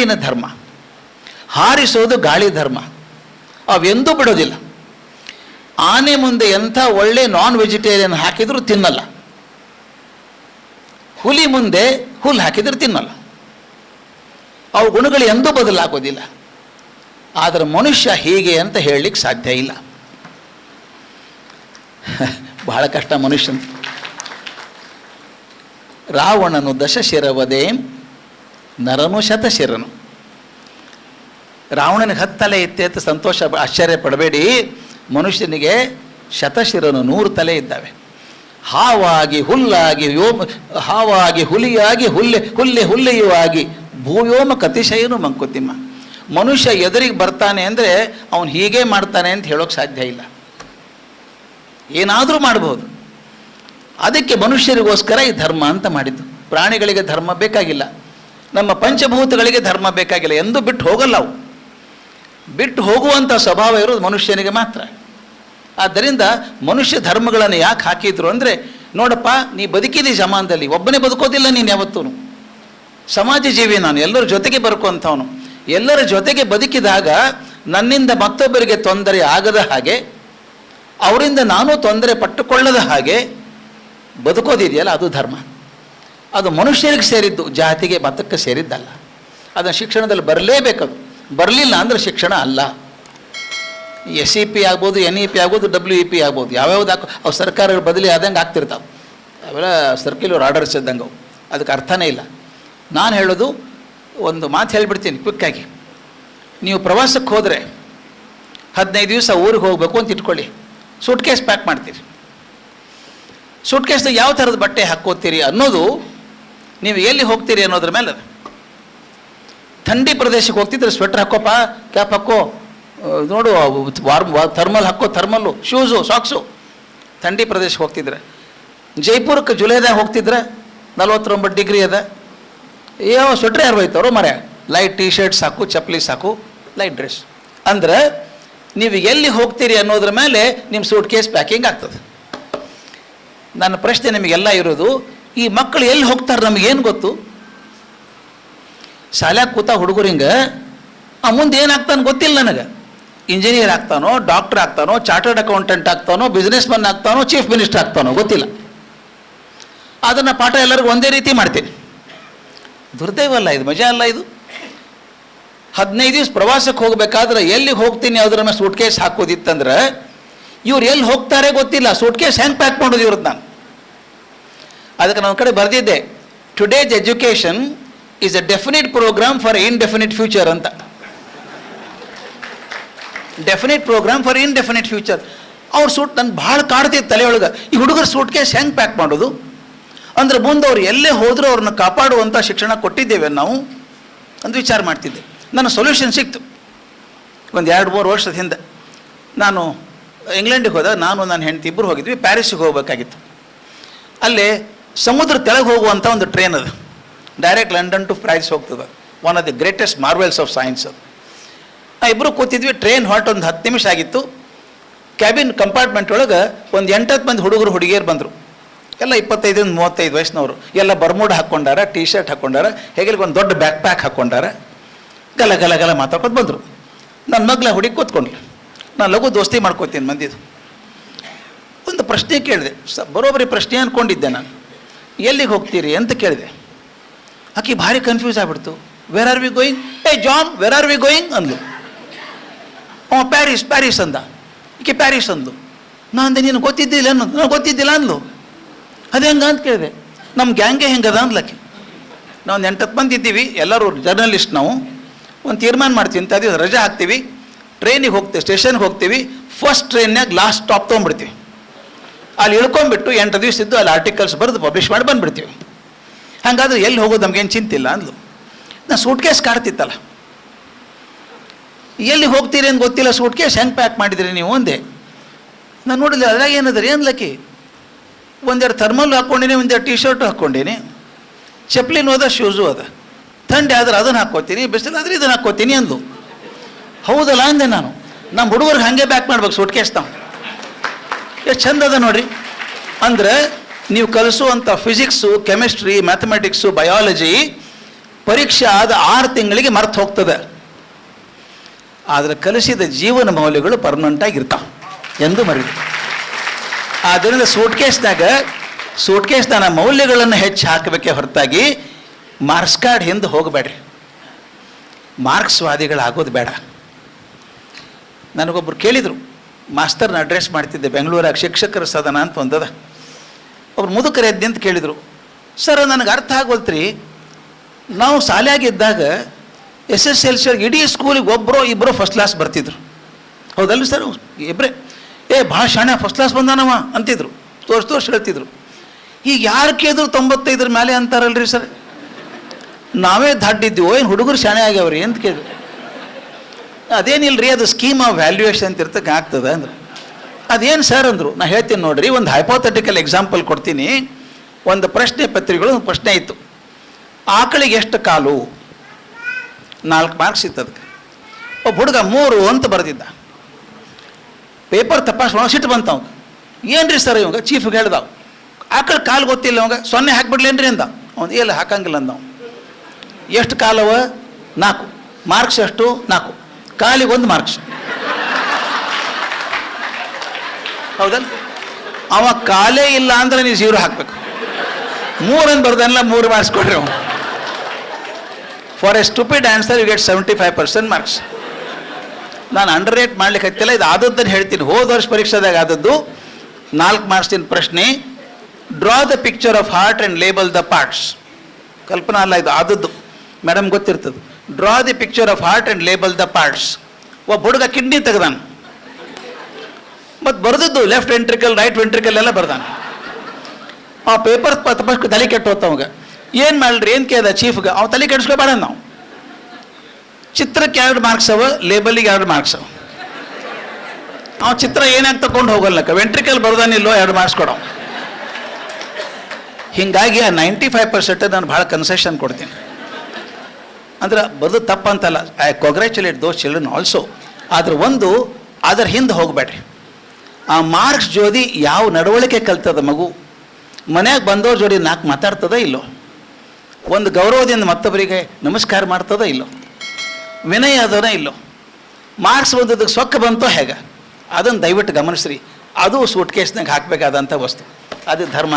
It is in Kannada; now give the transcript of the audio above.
ನೀರಿನ ಧರ್ಮ, ಹಾರಿಸೋದು ಗಾಳಿ ಧರ್ಮ. ಅವೆಂದೂ ಬಿಡೋದಿಲ್ಲ. ಆನೆ ಮುಂದೆ ಎಂಥ ಒಳ್ಳೆ ನಾನ್ ವೆಜಿಟೇರಿಯನ್ ಹಾಕಿದರೂ ತಿನ್ನಲ್ಲ, ಹುಲಿ ಮುಂದೆ ಹುಲ್ಲು ಹಾಕಿದರೂ ತಿನ್ನಲ್ಲ. ಅವು ಗುಣಗಳು ಎಂದೂ ಬದಲಾಗೋದಿಲ್ಲ. ಆದರೆ ಮನುಷ್ಯ ಹೀಗೆ ಅಂತ ಹೇಳಲಿಕ್ಕೆ ಸಾಧ್ಯ ಇಲ್ಲ. ಬಹಳ ಕಷ್ಟ ಮನುಷ್ಯನ. ರಾವಣನು ದಶಶಿರವದೇಂ ನರನು ಶತಶಿರನು. ರಾವಣನಿಗೆ 10 ತಲೆ ಇತ್ತೆ ಅಂತ ಸಂತೋಷ ಆಶ್ಚರ್ಯ ಪಡಬೇಡಿ. ಮನುಷ್ಯನಿಗೆ ಶತಶಿರನು 100 ತಲೆ ಇದ್ದಾವೆ. ಹಾವಾಗಿ ಹುಲ್ಲಾಗಿ ಹಾವಾಗಿ ಹುಲಿಯಾಗಿ ಹುಲ್ಲೆಯುವಾಗಿ ಭೂವ್ಯೋಮ ಕತಿಶಯನು ಮಂಕುತಿಮ್ಮ. ಮನುಷ್ಯ ಎದುರಿಗೆ ಬರ್ತಾನೆ ಅಂದರೆ ಅವನು ಹೀಗೆ ಮಾಡ್ತಾನೆ ಅಂತ ಹೇಳೋಕ್ಕೆ ಸಾಧ್ಯ ಇಲ್ಲ. ಏನಾದರೂ ಮಾಡ್ಬೋದು. ಅದಕ್ಕೆ ಮನುಷ್ಯರಿಗೋಸ್ಕರ ಈ ಧರ್ಮ ಅಂತ ಮಾಡಿದ್ದು. ಪ್ರಾಣಿಗಳಿಗೆ ಧರ್ಮ ಬೇಕಾಗಿಲ್ಲ, ನಮ್ಮ ಪಂಚಭೂತಗಳಿಗೆ ಧರ್ಮ ಬೇಕಾಗಿಲ್ಲ. ಎಂದೂ ಬಿಟ್ಟು ಹೋಗಲ್ಲ ಅವು. ಬಿಟ್ಟು ಹೋಗುವಂಥ ಸ್ವಭಾವ ಇರೋದು ಮನುಷ್ಯನಿಗೆ ಮಾತ್ರ. ಆದ್ದರಿಂದ ಮನುಷ್ಯ ಧರ್ಮಗಳನ್ನು ಯಾಕೆ ಹಾಕಿದ್ರು ಅಂದರೆ, ನೋಡಪ್ಪ, ನೀ ಬದುಕಿದಿ ಜಮಾನದಲ್ಲಿ, ಒಬ್ಬನೇ ಬದುಕೋದಿಲ್ಲ ನೀನು ಯಾವತ್ತೂ. ಸಮಾಜ ಜೀವಿ ನಾನು, ಎಲ್ಲರ ಜೊತೆಗೆ ಬದುಕುವಂಥವನು. ಎಲ್ಲರ ಜೊತೆಗೆ ಬದುಕಿದಾಗ ನನ್ನಿಂದ ಮತ್ತೊಬ್ಬರಿಗೆ ತೊಂದರೆ ಆಗದ ಹಾಗೆ, ಅವರಿಂದ ನಾನು ತೊಂದರೆ ಪಟ್ಟುಕೊಳ್ಳದ ಹಾಗೆ ಬದುಕೋದಿದೆಯಲ್ಲ, ಅದು ಧರ್ಮ. ಅದು ಮನುಷ್ಯರಿಗೆ ಸೇರಿದ್ದು, ಜಾತಿಗೆ ಮತಕ್ಕೆ ಸೇರಿದ್ದಲ್ಲ. ಅದನ್ನು ಶಿಕ್ಷಣದಲ್ಲಿ ಬರಲೇಬೇಕದು. ಬರಲಿಲ್ಲ ಅಂದರೆ ಶಿಕ್ಷಣ ಅಲ್ಲ. SEP ಆಗ್ಬೋದು, NEP ಆಗ್ಬೋದು, WEP ಆಗ್ಬೋದು, ಯಾವ್ಯಾವ್ದು ಅವು ಸರ್ಕಾರಗಳು ಬದಲಿ ಆದಂಗೆ ಆಗ್ತಿರ್ತಾವೆ. ಅವೆಲ್ಲ ಸರ್ಕ್ಯುಲರ್ ಆರ್ಡರ್ಸ್ ಇದ್ದಂಗೆ ಅವು. ಅದಕ್ಕೆ ಅರ್ಥನೇ ಇಲ್ಲ. ನಾನು ಹೇಳೋದು ಒಂದು ಮಾತು ಹೇಳಿಬಿಡ್ತೀನಿ ಕ್ವಿಕ್ಕಾಗಿ. ನೀವು ಪ್ರವಾಸಕ್ಕೆ ಹೋದರೆ 15 ದಿವಸ ಊರಿಗೆ ಹೋಗಬೇಕು ಅಂತ ಇಟ್ಕೊಳ್ಳಿ. ಸೂಟ್ಕೇಸ್ ಪ್ಯಾಕ್ ಮಾಡ್ತೀರಿ. ಸೂಟ್ಕೇಸ್ದಾಗ ಯಾವ ಥರದ ಬಟ್ಟೆ ಹಾಕ್ಕೋತೀರಿ ಅನ್ನೋದು ನೀವು ಎಲ್ಲಿ ಹೋಗ್ತೀರಿ ಅನ್ನೋದ್ರ ಮೇಲೆ. ಥಂಡಿ ಪ್ರದೇಶಕ್ಕೆ ಹೋಗ್ತಿದ್ರೆ ಸ್ವೆಟ್ರ್ ಹಾಕೋಪ್ಪ, ಕ್ಯಾಪ್ ಹಾಕೋ, ನೋಡು ಥರ್ಮಲ್ ಹಾಕೋ, ಥರ್ಮಲ್ಲು, ಶೂಸು, ಸಾಕ್ಸು. ಥಂಡಿ ಪ್ರದೇಶಕ್ಕೆ ಹೋಗ್ತಿದ್ರೆ. ಜೈಪುರಕ್ಕೆ ಜುಲೈದಾಗ ಹೋಗ್ತಿದ್ರೆ 49 ಡಿಗ್ರಿ ಅದ. ಯಾವ ಸ್ವೆಟ್ರ್ ಯಾರು ಹೋಯ್ತವ್ರು ಮರೆ, ಲೈಟ್ ಟೀ ಶರ್ಟ್ ಸಾಕು, ಚಪ್ಪಲಿ ಸಾಕು, ಲೈಟ್ ಡ್ರೆಸ್. ಅಂದರೆ ನೀವು ಎಲ್ಲಿ ಹೋಗ್ತೀರಿ ಅನ್ನೋದ್ರ ಮೇಲೆ ನಿಮ್ಮ ಸೂಟ್ ಕೇಸ್ ಪ್ಯಾಕಿಂಗ್ ಆಗ್ತದೆ. ನನ್ನ ಪ್ರಶ್ನೆ ನಿಮಗೆಲ್ಲ ಇರೋದು, ಈ ಮಕ್ಕಳು ಎಲ್ಲಿ ಹೋಗ್ತಾರೆ ನಮಗೇನು ಗೊತ್ತು? ಶಾಲ್ಯಾಗ ಕೂತ ಹುಡುಗರಿಂಗೆ ಮುಂದೆ ಏನಾಗ್ತಾನೆ ಗೊತ್ತಿಲ್ಲ ನನಗೆ. ಇಂಜಿನಿಯರ್ ಆಗ್ತಾನೋ, ಡಾಕ್ಟರ್ ಆಗ್ತಾನೋ, ಚಾರ್ಟರ್ಡ್ ಅಕೌಂಟೆಂಟ್ ಆಗ್ತಾನೋ, ಬಿಸ್ನೆಸ್ ಮನ್ ಆಗ್ತಾನೋ, ಚೀಫ್ ಮಿನಿಸ್ಟರ್ ಆಗ್ತಾನೋ ಗೊತ್ತಿಲ್ಲ. ಅದನ್ನು ಪಾಠ ಎಲ್ಲರಿಗೂ ಒಂದೇ ರೀತಿ ಮಾಡ್ತೀನಿ. ದುರ್ದೈವ ಅಲ್ಲ ಇದು, ಮಜಾ ಅಲ್ಲ ಇದು. 15 ದಿವಸ ಪ್ರವಾಸಕ್ಕೆ ಹೋಗಬೇಕಾದ್ರೆ ಎಲ್ಲಿ ಹೋಗ್ತೀನಿ ಅದರ ಮೇಲೆ ಸೂಟ್ ಕೇಸ್ ಹಾಕೋದಿತ್ತಂದ್ರೆ, ಇವ್ರು ಎಲ್ಲಿ ಹೋಗ್ತಾರೆ ಗೊತ್ತಿಲ್ಲ, ಸೂಟ್ ಕೇಸ್ ಹೆಂಗೆ ಪ್ಯಾಕ್ ಮಾಡೋದು ಇವ್ರದ್ದು. ನಾನು ಅದಕ್ಕೆ ನನ್ನ ಕಡೆ ಬರೆದಿದ್ದೆ, today's education is a definite programme for indefinite future ಅಂತ. Definite programme for indefinite future. ಅವ್ರ ಸೂಟ್ ನನಗೆ ಭಾಳ ಕಾಡ್ತಿತ್ತು ತಲೆಯೊಳಗೆ. ಈ ಹುಡುಗರ ಸೂಟ್ ಕೇಸ್ ಹೆಂಗೆ ಪ್ಯಾಕ್ ಮಾಡೋದು ಅಂದರೆ, ಮುಂದೆ ಅವ್ರು ಎಲ್ಲೇ ಹೋದರೂ ಅವ್ರನ್ನ ಕಾಪಾಡುವಂಥ ಶಿಕ್ಷಣ ಕೊಟ್ಟಿದ್ದೇವೆ ನಾವು ಅಂತ ವಿಚಾರ ಮಾಡ್ತಿದ್ದೆ. ನನ್ನ ಸೊಲ್ಯೂಷನ್ ಸಿಕ್ತು ಒಂದು 2-3 ವರ್ಷದ ಹಿಂದೆ. ನಾನು ಇಂಗ್ಲೆಂಡಿಗೆ ಹೋದಾಗ ನಾನು ನನ್ನ ಹೆಂಡತಿ ಇಬ್ಬರು ಹೋಗಿದ್ವಿ. ಪ್ಯಾರಿಸ್ಸಿಗೆ ಹೋಗಬೇಕಾಗಿತ್ತು. ಅಲ್ಲಿ ಸಮುದ್ರ ತೆಳಗೆ ಹೋಗುವಂಥ ಒಂದು ಟ್ರೈನ್ ಅದು, ಡೈರೆಕ್ಟ್ ಲಂಡನ್ ಟು ಪ್ಯಾರಿಸ್ ಹೋಗ್ತದೆ. One of the greatest marvels of science ಅದು. ಇಬ್ಬರು ಕೂತಿದ್ವಿ. ಟ್ರೈನ್ ಹೊರಟು ಒಂದು 10 ನಿಮಿಷ ಆಗಿತ್ತು. ಕ್ಯಾಬಿನ್ ಕಂಪಾರ್ಟ್ಮೆಂಟ್ ಒಳಗೆ ಒಂದು 8-10 ಮಂದಿ ಹುಡುಗರು ಹುಡುಗಿಯರು ಬಂದರು. ಎಲ್ಲ 25-35 ವಯಸ್ಸಿನವರು. ಎಲ್ಲ ಬರ್ಮೂಡ್ ಹಾಕ್ಕೊಂಡಾರ, ಟೀ ಶರ್ಟ್ ಹಾಕ್ಕೊಂಡಾರ, ಹೇಗೆ ಒಂದು ದೊಡ್ಡ ಬ್ಯಾಕ್ ಪ್ಯಾಕ್ ಹಾಕ್ಕೊಂಡಾರ. ಗಲ ಮಾತಾಡ್ಕೊಂಡು ಬಂದರು. ನನ್ನ ಮಗ್ಲ ಹುಡುಗಿ ಕೂತ್ಕೊಂಡ್ಲು. ನಾನು ಲಘು ದೋಸ್ತಿ ಮಾಡ್ಕೋತೀನಿ ಮಂದಿದು. ಒಂದು ಪ್ರಶ್ನೆ ಕೇಳಿದೆ, ಬರೋಬ್ಬರಿ ಪ್ರಶ್ನೆ ಅಂದ್ಕೊಂಡಿದ್ದೆ ನಾನು. ಎಲ್ಲಿಗೆ ಹೋಗ್ತೀರಿ ಅಂತ ಕೇಳಿದೆ. ಆಕೆ ಭಾರಿ ಕನ್ಫ್ಯೂಸ್ ಆಗಿಬಿಡ್ತು. Where are we going? John, where are we going ಅಂದ್ಲು. ಪ್ಯಾರಿಸ್ ಅಂದ. ಈಕೆ ಪ್ಯಾರಿಸ್ ಅಂದು. ನಾನು ಅಂದೆ, ನೀನು ಗೊತ್ತಿದ್ದಿಲ್ಲ ಅನ್ನೋದು. ನಾನು ಗೊತ್ತಿದ್ದಿಲ್ಲ ಅಂದ್ಲು. ಅದು ಹೆಂಗೆ ಅಂತ ಕೇಳಿದೆ. ನಮ್ಮ ಗ್ಯಾಂಗೆ ಹೆಂಗದ ಅಂದ್ಲಕ್ಕೆ. ನಾವು 8-10 ಮಂದಿ ಇದ್ದೀವಿ, ಎಲ್ಲರೂ ಜರ್ನಲಿಸ್ಟ್. ನಾವು ಒಂದು ತೀರ್ಮಾನ ಮಾಡ್ತೀವಿ ಅಂತ ಅದು ರಜೆ ಹಾಕ್ತೀವಿ, ಟ್ರೈನಿಗೆ ಹೋಗ್ತೀವಿ, ಸ್ಟೇಷನ್ಗೆ ಹೋಗ್ತೀವಿ. ಫಸ್ಟ್ ಟ್ರೈನ್ನಾಗ ಲಾಸ್ಟ್ ಸ್ಟಾಪ್ ತೊಗೊಂಡ್ಬಿಡ್ತೀವಿ. ಅಲ್ಲಿ ಇಳ್ಕೊಂಡ್ಬಿಟ್ಟು 8 ದಿವಸ ಇದ್ದು ಅಲ್ಲಿ ಆರ್ಟಿಕಲ್ಸ್ ಬರೆದು ಪಬ್ಲಿಷ್ ಮಾಡಿ ಬಂದುಬಿಡ್ತೀವಿ. ಹಾಗಾದ್ರೆ ಎಲ್ಲಿ ಹೋಗೋದು ನಮಗೇನು ಚಿಂತಿಲ್ಲ ಅಂದ್ಲು. ನಾನು ಸೂಟ್ ಕೇಸ್ ಕಾಡ್ತಿತ್ತಲ್ಲ, ಎಲ್ಲಿ ಹೋಗ್ತೀರಿ ಅಂತ ಗೊತ್ತಿಲ್ಲ, ಸೂಟ್ ಕೇಸ್ ಹೆಂಗೆ ಪ್ಯಾಕ್ ಮಾಡಿದ್ರಿ ನೀವು ಅಂದೆ. ನಾನು ನೋಡಿಲ್ಲ, ಅದ್ರಾಗ ಏನದ್ರಿ ಅನ್ಲಕ್ಕಿ. ಒಂದೆರಡು ಥರ್ಮಲ್ ಹಾಕ್ಕೊಂಡೀನಿ, ಒಂದೆರಡು ಟೀ ಶರ್ಟು ಹಾಕ್ಕೊಂಡೀನಿ, ಚಪ್ಲಿನೂ ಅದ, ಶೂಸು ಅದ. ಥಂಡಿ ಆದ್ರೆ ಅದನ್ನು ಹಾಕ್ಕೋತೀನಿ, ಬಿಸಿಲಾದ್ರೆ ಇದನ್ನು ಹಾಕ್ಕೋತೀನಿ ಅಂದು. ಹೌದಲ್ಲ ಅಂದೆ ನಾನು. ನಮ್ಮ ಹುಡುಗರಿಗೆ ಹಾಗೆ ಬ್ಯಾಕ್ ಮಾಡ್ಬೇಕು ಸೂಟ್ ಕೇಸ್. ನಾವು ಎಷ್ಟು ಚಂದ ಅದ ನೋಡ್ರಿ. ಅಂದರೆ ನೀವು ಕಲಿಸುವಂಥ ಫಿಸಿಕ್ಸು, ಕೆಮಿಸ್ಟ್ರಿ, ಮ್ಯಾಥಮೆಟಿಕ್ಸು, ಬಯಾಲಜಿ ಪರೀಕ್ಷೆ ಆದ 6 ತಿಂಗಳಿಗೆ ಮರ್ತು ಹೋಗ್ತದೆ. ಆದರೆ ಕಲಿಸಿದ ಜೀವನ ಮೌಲ್ಯಗಳು ಪರ್ಮನೆಂಟಾಗಿ ಇರ್ತಾವೆ, ಎಂದು ಮರಿದು. ಆದ್ದರಿಂದ ಸೂಟ್ಕೇಸ್ನಾಗ ಮೌಲ್ಯಗಳನ್ನು ಹೆಚ್ಚು ಹಾಕಬೇಕೇ ಹೊರತಾಗಿ ಮಾರ್ಕ್ಸ್ ಕಾರ್ಡ್ ಹಿಂದೆ ಹೋಗಬೇಡ್ರಿ. ಮಾರ್ಕ್ಸ್ವಾದಿಗಳಾಗೋದು ಬೇಡ. ನನಗೊಬ್ಬರು ಕೇಳಿದರು, ಮಾಸ್ತರ್ನ ಅಡ್ರೆಸ್ ಮಾಡ್ತಿದ್ದೆ ಬೆಂಗಳೂರಾಗ, ಶಿಕ್ಷಕರ ಸದನ ಅಂತ ಒಂದದ. ಒಬ್ರು ಮುದುಕರು ಎದ್ದು ಅಂತ ಕೇಳಿದರು, ಸರ್ ನನಗೆ ಅರ್ಥ ಆಗೋಲ್ತ್ರಿ, ನಾವು ಶಾಲೆಯಾಗಿದ್ದಾಗ SSLC ಇಡೀ ಸ್ಕೂಲಿಗೆ ಒಬ್ಬರು ಇಬ್ಬರು ಫಸ್ಟ್ ಕ್ಲಾಸ್ ಬರ್ತಿದ್ರು, ಹೌದಲ್ಲ ಸರ್? ಇಬ್ಬರೇ ಭಾಳ ಶಾಣೆ ಫಸ್ಟ್ ಕ್ಲಾಸ್ ಬಂದಾನವ ಅಂತಿದ್ರು, ತೋರ್ಸಿ ಹೇಳ್ತಿದ್ರು. ಈಗ ಯಾರು ಕೇಳಿದ್ರು 95 ಮೇಲೆ ಅಂತಾರಲ್ರಿ ಸರ್. ನಾವೇ ದಾಡ್ಡಿದ್ದೀವೋ ಏನು ಹುಡುಗರು ಶಾಣೆ ಆಗ್ಯಾವ್ರಿ ಅಂತ ಕೇಳಿದ್ರು. ಅದೇನಿಲ್ಲರಿ, ಅದು ಸ್ಕೀಮ್ ಆಫ್ ವ್ಯಾಲ್ಯೂಯೇಷನ್ ಅಂತ ಇರ್ತಕ್ಕೆ ಆಗ್ತದೆ ಅಂದ್ರೆ. ಅದೇನು ಸರ್ ಅಂದರು. ನಾನು ಹೇಳ್ತೀನಿ ನೋಡ್ರಿ, ಒಂದು ಹೈಪೋಥೆಟಿಕಲ್ ಎಕ್ಸಾಂಪಲ್ ಕೊಡ್ತೀನಿ. ಒಂದು ಪ್ರಶ್ನೆ ಪತ್ರಿಕೆಗಳು ಒಂದು ಪ್ರಶ್ನೆ ಇತ್ತು, ಆಕಳಿಗೆ ಎಷ್ಟು ಕಾಲು? 4 ಮಾರ್ಕ್ಸ್ ಇತ್ತು ಅದಕ್ಕೆ. ಒಬ್ಬ ಹುಡುಗ 3 ಅಂತ ಬರೆದಿದ್ದ. ಪೇಪರ್ ತಪಾಸಣೆ ಸಿಟ್ಟು ಬಂತ ಅವಾಗ. ಏನು ರೀ ಸರ್ ಇವಾಗ ಚೀಫ್ಗೆ ಹೇಳ್ದ, ಆಕಳ ಕಾಲು ಗೊತ್ತಿಲ್ಲ ಅವಾಗ, 0 ಹಾಕ್ಬಿಡ್ಲೇನ್ರಿ ಅಂದ. ಅವ್ನು ಇಲ್ಲ ಹಾಕಂಗಿಲ್ಲ ಅಂದ. ಎಷ್ಟು ಕಾಲವ? 4. ಮಾರ್ಕ್ಸ್ ಎಷ್ಟು? 4. ಕಾಲಿಗೆ 1 ಮಾರ್ಕ್ಸ್. ಹೌದಲ್ಲ? ಅವ ಕಾಲೇ ಇಲ್ಲ ಅಂದ್ರೆ ನೀವು 0 ಹಾಕಬೇಕು. 3 ಅಂತ ಬರ್ದಲ್ಲ, 3 ಮಾರ್ಕ್ಸ್ ಕೊಡ್ರಿ ಅವನು. For a stupid answer you get 75% marks. ನಾನು ಅಂಡರ್ ರೇಟ್ ಮಾಡ್ಲಿಕ್ಕೆ ಹತ್ತಿಲ್ಲ, ಇದು ಆದದ್ದನ್ನು ಹೇಳ್ತೀನಿ. ಹೋದ ವರ್ಷ ಪರೀಕ್ಷೆದಾಗ ಆದದ್ದು 4 ಮಾರ್ಕ್ಸಿನ ಪ್ರಶ್ನೆ. Draw the picture of heart and label the parts. ಕಲ್ಪನಾ ಅಲ್ಲ, ಇದು ಆದದ್ದು, ಮೇಡಮ್ ಗೊತ್ತಿರ್ತದೆ. Draw the picture of heart and label the parts. ಒಬ್ಬ ಹುಡುಗ ಕಿಡ್ನಿ ತೆಗೆದಾನ, ಮತ್ತು ಬರೆದದ್ದು ಲೆಫ್ಟ್ ವೆಂಟ್ರಿಕಲ್ ರೈಟ್ ವೆಂಟ್ರಿಕಲ್ ಎಲ್ಲ ಬರ್ದಾನೆ. ಆ ಪೇಪರ್ ತಪಾಸ್ ತಲೆ ಕೆಟ್ಟು ಹೋಗ್ತಾವಾಗ. ಏನು ಮಾಡ್ರಿ ಏನು ಕೇಳ್ದ ಚೀಫ್ಗೆ, ಅವ್ನು ತಲೆ ಕೆಡಿಸ್ಕೋಬೇಡ. ನಾವು ಚಿತ್ರಕ್ಕೆ 2 ಮಾರ್ಕ್ಸ್ ಅವ, ಲೇಬಲಿಗೆ 2 ಮಾರ್ಕ್ಸ್ ಅವ. ಅವ್ನು ಚಿತ್ರ ಏನಾಗಿ ತಗೊಂಡು ಹೋಗಲ್ಲಕ್ಕ, ವೆಂಟ್ರಿಕಲ್ ಬರ್ದಾನಿಲ್ಲೋ 2 ಮಾರ್ಕ್ಸ್ ಕೊಡೋ. ಹೀಗಾಗಿ ಆ 95% ನಾನು ಭಾಳ ಕನ್ಸೆಷನ್ ಕೊಡ್ತೀನಿ. ಅಂದ್ರೆ ಬರೆದು ತಪ್ಪಂತಲ್ಲ, I congratulate those children also. ಆದ್ರೆ ಅದರ ಹಿಂದೆ ಹೋಗಬೇಡ್ರಿ. ಆ ಮಾರ್ಕ್ಸ್ ಜೋಡಿ ಯಾವ ನಡವಳಿಕೆ ಕಲ್ತದ ಮಗು, ಮನ್ಯಾಗ ಬಂದವ್ರ ಜೋಡಿ 4 ಮಾತಾಡ್ತದ ಇಲ್ಲೋ, ಒಂದು ಗೌರವದಿಂದ ಮತ್ತೊಬ್ಬರಿಗೆ ನಮಸ್ಕಾರ ಮಾಡ್ತದ ಇಲ್ಲೋ, ವಿನಯ ಅದನ ಇಲ್ಲೋ, ಮಾರ್ಕ್ಸ್ ಬಂದದಕ್ಕೆ ಸೊಕ್ಕ ಬಂತೋ ಹೇಗೆ, ಅದನ್ನು ದಯವಿಟ್ಟು ಗಮನಿಸ್ರಿ. ಅದು ಸೂಟ್ ಕೇಸ್ನಾಗ ಹಾಕಬೇಕಾದಂಥ ವಸ್ತು, ಅದು ಧರ್ಮ.